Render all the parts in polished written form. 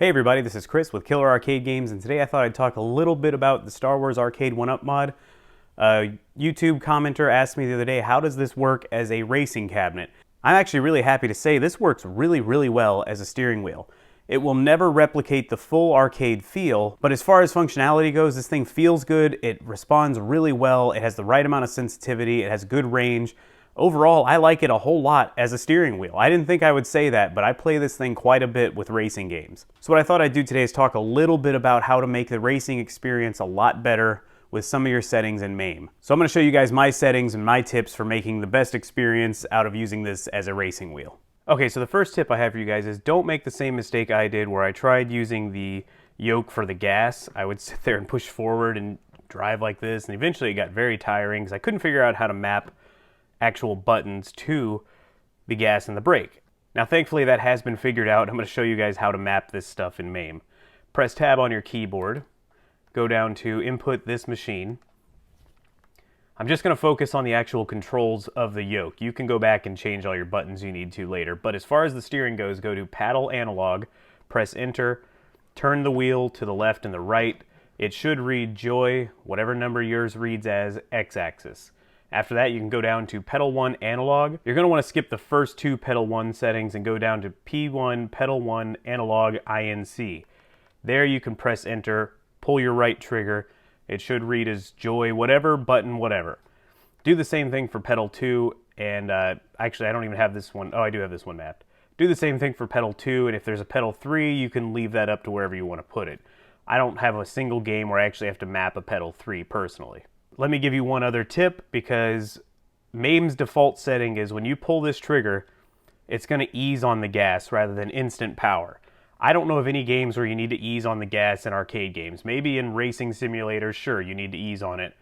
Hey everybody, this is Chris with Killer Arcade Games, and today I thought I'd talk a little bit about the Star Wars Arcade1Up mod. A YouTube commenter asked me the other day, how does this work as a racing cabinet? I'm actually really happy to say this works really well as a steering wheel. It will never replicate the full arcade feel, but as far as functionality goes, this thing feels good, it responds really well, it has the right amount of sensitivity, it has good range. Overall, I like it a whole lot as a steering wheel. I didn't think I would say that, but I play this thing quite a bit with racing games. So what I thought I'd do today is talk a little bit about how to make the racing experience a lot better with some of your settings in MAME. So I'm going to show you guys my settings and my tips for making the best experience out of using this as a racing wheel. Okay, so the first tip I have for you guys is don't make the same mistake I did where I tried using the yoke for the gas. I would sit there and push forward and drive like this, and eventually it got very tiring because I couldn't figure out how to map actual buttons to the gas and the brake. Now thankfully that has been figured out. I'm going to show you guys how to map this stuff in MAME. Press tab on your keyboard, go down to input this machine. I'm just going to focus on the actual controls of the yoke. You can go back and change all your buttons you need to later, but as far as the steering goes, go to paddle analog, press enter, turn the wheel to the left and the right. It should read joy, whatever number yours reads as, x-axis. After that, you can go down to pedal 1 analog. You're going to want to skip the first two pedal 1 settings and go down to P1 pedal 1 analog INC. There you can press enter, pull your right trigger. It should read as joy, whatever, button, whatever. Do the same thing for pedal 2, and actually I don't even have this one. Oh, I do have this one mapped. Do the same thing for pedal 2, and if there's a pedal 3, you can leave that up to wherever you want to put it. I don't have a single game where I actually have to map a pedal 3 personally. Let me give you one other tip, because MAME's default setting is when you pull this trigger, it's going to ease on the gas rather than instant power. I don't know of any games where you need to ease on the gas in arcade games. Maybe in racing simulators, sure, you need to ease on it.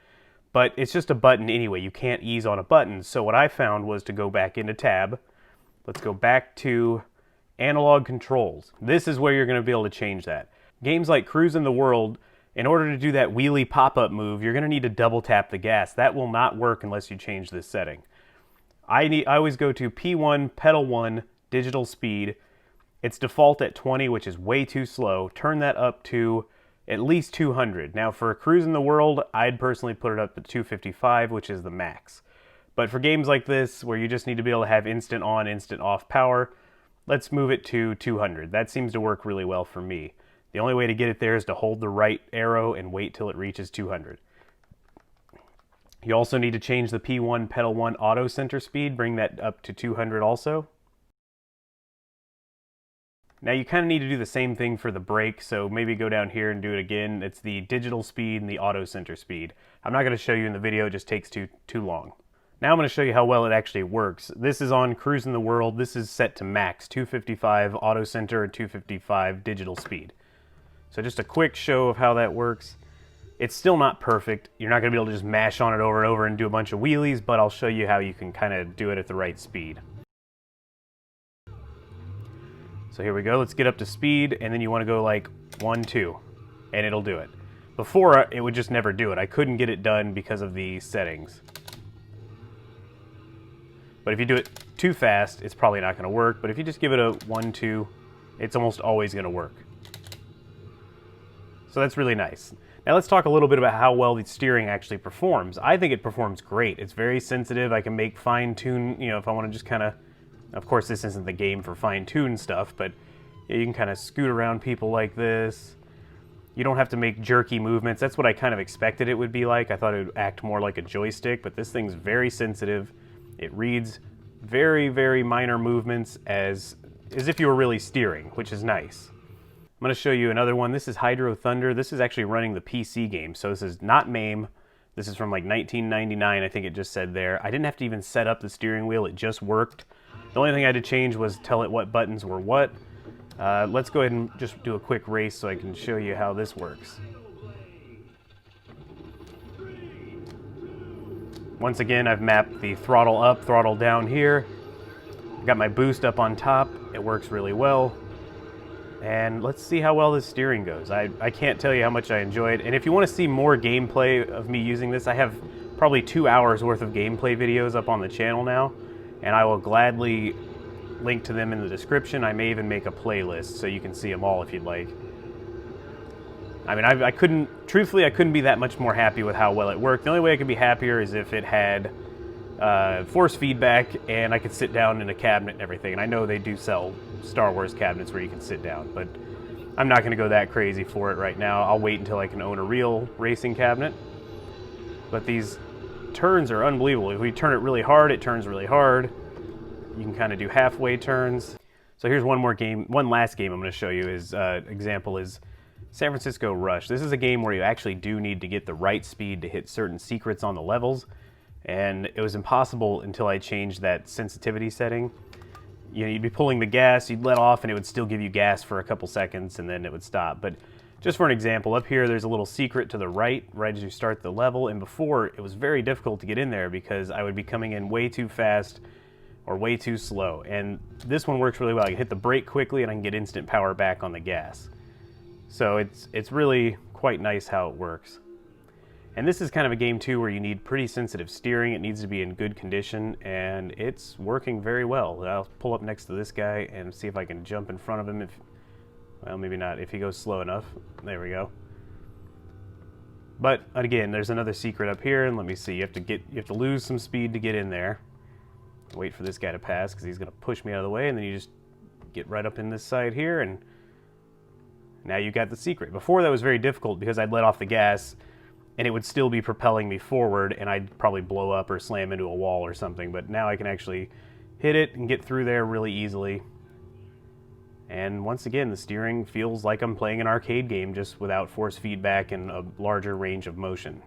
But it's just a button anyway. You can't ease on a button. So what I found was to go back into tab. Let's go back to analog controls. This is where you're going to be able to change that. Games like Cruising the World, in order to do that wheelie pop-up move, you're going to need to double tap the gas. That will not work unless you change this setting. I always go to P1 pedal 1 digital speed. It's default at 20, which is way too slow. Turn that up to at least 200. Now for Cruising the World, I'd personally put it up to 255, which is the max. But for games like this, where you just need to be able to have instant on, instant off power, let's move it to 200. That seems to work really well for me. The only way to get it there is to hold the right arrow and wait till it reaches 200. You also need to change the P1 pedal 1 auto center speed, bring that up to 200 also. Now you kind of need to do the same thing for the brake, so maybe go down here and do it again. It's the digital speed and the auto center speed. I'm not going to show you in the video, it just takes too long. Now I'm going to show you how well it actually works. This is on Cruising the World. This is set to max, 255 auto center and 255 digital speed. So just a quick show of how that works. It's still not perfect. You're not going to be able to just mash on it over and over and do a bunch of wheelies, but I'll show you how you can kind of do it at the right speed. So here we go. Let's get up to speed, and then you want to go like 1, 2, and it'll do it. Before, it would just never do it. I couldn't get it done because of the settings. But if you do it too fast, it's probably not going to work. But if you just give it a 1, 2, it's almost always going to work. So that's really nice. Now let's talk a little bit about how well the steering actually performs. I think it performs great. It's very sensitive. I can make fine-tune, if I want to just kind of course this isn't the game for fine-tune stuff, but you can kind of scoot around people like this. You don't have to make jerky movements. That's what I kind of expected it would be like. I thought it would act more like a joystick, but this thing's very sensitive. It reads very minor movements as if you were really steering, which is nice. I'm going to show you another one. This is Hydro Thunder. This is actually running the PC game, so this is not MAME. This is from like 1999, I think it just said there. I didn't have to even set up the steering wheel, it just worked. The only thing I had to change was tell it what buttons were what. Let's go ahead and just do a quick race so I can show you how this works. Once again, I've mapped the throttle up, throttle down here. Got my boost up on top. It works really well. And let's see how well this steering goes. I can't tell you how much I enjoy it. And if you want to see more gameplay of me using this, I have probably 2 hours worth of gameplay videos up on the channel now. And I will gladly link to them in the description. I may even make a playlist so you can see them all if you'd like. I mean, I couldn't, truthfully, I couldn't be that much more happy with how well it worked. The only way I could be happier is if it had force feedback and I could sit down in a cabinet and everything. And I know they do sell Star Wars cabinets where you can sit down, but I'm not going to go that crazy for it right now. I'll wait until I can own a real racing cabinet. But these turns are unbelievable. If we turn it really hard, it turns really hard. You can kind of do halfway turns. So here's one last game I'm going to show you. Example is San Francisco Rush. This is a game where you actually do need to get the right speed to hit certain secrets on the levels. And it was impossible until I changed that sensitivity setting. You know, you'd be pulling the gas, you'd let off, and it would still give you gas for a couple seconds, and then it would stop. But just for an example, up here there's a little secret to the right as you start the level, and before it was very difficult to get in there because I would be coming in way too fast or way too slow. And this one works really well. I can hit the brake quickly and I can get instant power back on the gas. So it's really quite nice how it works. And this is kind of a game too where you need pretty sensitive steering. It needs to be in good condition, and it's working very well. I'll pull up next to this guy and see if I can jump in front of him. Well, maybe not, if he goes slow enough. There we go. But again, there's another secret up here, and let me see. You have to lose some speed to get in there. Wait for this guy to pass because he's going to push me out of the way, and then you just get right up in this side here, and now you got the secret. Before that was very difficult because I'd let off the gas and it would still be propelling me forward, and I'd probably blow up or slam into a wall or something. But now I can actually hit it and get through there really easily. And once again, the steering feels like I'm playing an arcade game, just without force feedback and a larger range of motion.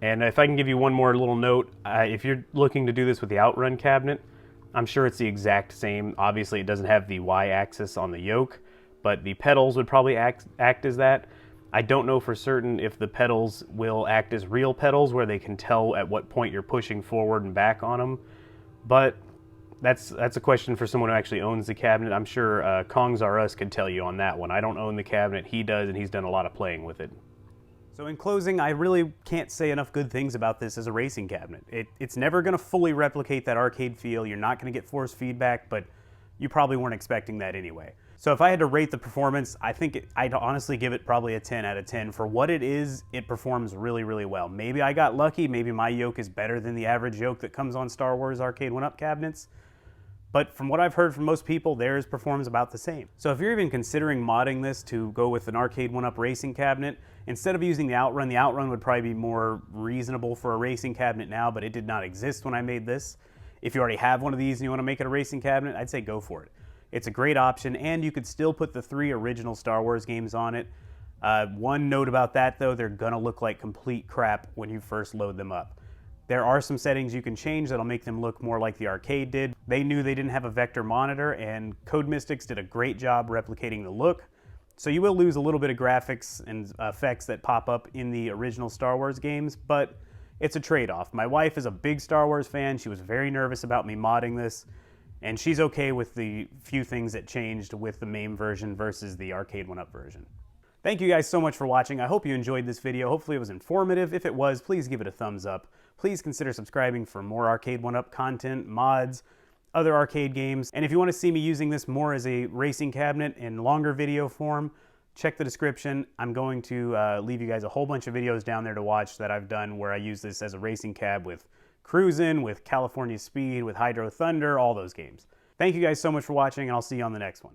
And if I can give you one more little note, if you're looking to do this with the Outrun cabinet, I'm sure it's the exact same. Obviously, it doesn't have the Y-axis on the yoke, but the pedals would probably act as that. I don't know for certain if the pedals will act as real pedals where they can tell at what point you're pushing forward and back on them, but that's a question for someone who actually owns the cabinet. I'm sure Kongs R Us could tell you on that one. I don't own the cabinet, he does, and he's done a lot of playing with it. So in closing, I really can't say enough good things about this as a racing cabinet. It's never going to fully replicate that arcade feel. You're not going to get force feedback, but you probably weren't expecting that anyway. So if I had to rate the performance, I think I'd honestly give it probably a 10 out of 10. For what it is, it performs really, really well. Maybe I got lucky. Maybe my yoke is better than the average yoke that comes on Star Wars Arcade1Up cabinets. But from what I've heard from most people, theirs performs about the same. So if you're even considering modding this to go with an Arcade1Up racing cabinet, instead of using the Outrun would probably be more reasonable for a racing cabinet now, but it did not exist when I made this. If you already have one of these and you want to make it a racing cabinet, I'd say go for it. It's a great option, and you could still put the 3 original Star Wars games on it. One note about that, though, they're gonna look like complete crap when you first load them up. There are some settings you can change that'll make them look more like the arcade did. They knew they didn't have a vector monitor, and Code Mystics did a great job replicating the look. So you will lose a little bit of graphics and effects that pop up in the original Star Wars games, but it's a trade-off. My wife is a big Star Wars fan. She was very nervous about me modding this, and she's okay with the few things that changed with the MAME version versus the Arcade1Up version. Thank you guys so much for watching. I hope you enjoyed this video. Hopefully it was informative. If it was, please give it a thumbs up. Please consider subscribing for more Arcade1Up content, mods, other arcade games. And if you want to see me using this more as a racing cabinet in longer video form, check the description. I'm going to leave you guys a whole bunch of videos down there to watch that I've done where I use this as a racing cab with Cruisin', with California Speed, with Hydro Thunder, all those games. Thank you guys so much for watching, and I'll see you on the next one.